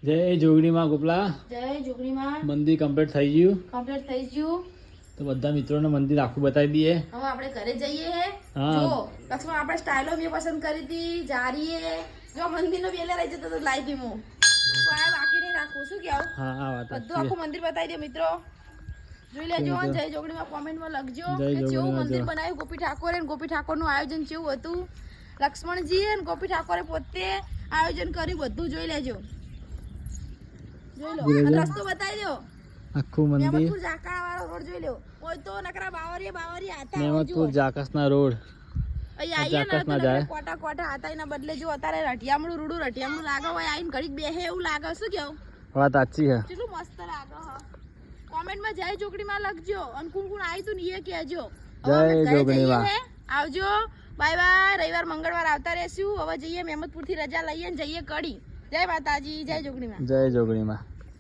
જય જોગણી માં ગોપલા. જય જોગણી માં. મંદિર કમ્પ્લીટ થઈ ગયું. તો બધા મિત્રોને મંદિર આખું બતાવી દઈએ. હવે આપણે ઘરે જઈએ હે. હા. જો લક્ષ્મણ આપણે સ્ટાઇલો બી પસંદ કરી હતી જારીએ. જો મંદિરનો વેલે રહી જતો તો લાઈ દીમો. કોઈ બાકી નહીં રાખવું શું કેવું? હા આ વાત બધું આખું મંદિર બતાવી દે મિત્રો. જોઈ લેજો જય જોગણીમાં કોમેન્ટમાં લખજો જય કે કેવું જોગણીમાં મંદિર જો. બનાવ્યું ગોપી ઠાકોરે અને ગોપી ઠાકોરનું આયોજન કેવું હતું. લક્ષ્મણજી અને ગોપી ઠાકોરે પોતે આયોજન કર્યું બધું જોઈ લેજો. જોઈ લો જોઈ લેજો. અને રસ્તો બતાવી દો. આખું મંદિર મેમતપુર ઝાકળ વાળો રોડ જોઈ લો. કોઈ તો નકરા બાવરી આતા હોય મેમતપુર જુઓ. જાકસના રોડ. અહીં આવીએ ને તો ઝાકળના નકરા જાય. કોટા હતા એના બદલે જો અત્યારે રટિયામણું લાગે હોય આઈને ઘડીક બેહે એવું લાગે શું કેવું વાત સાચી છે. કેટલું મસ્ત લાગે હા. કોમેન્ટમાં જય જોગણીમાં લખજો અને કોણ કોણ આવ્યું તું ને એ કહેજો. હવે જય અમે ઘરે જઈએ જોગણીમાં. હે. આવજો બાય બાય. રવિવાર મંગળવાર આવતા રહેશું. હવે જઈએ મેમતપુરથી રજા લઈએ ને જઈએ કડી. જય માતાજી જય જોગણીમાં. જય જોગણીમાં.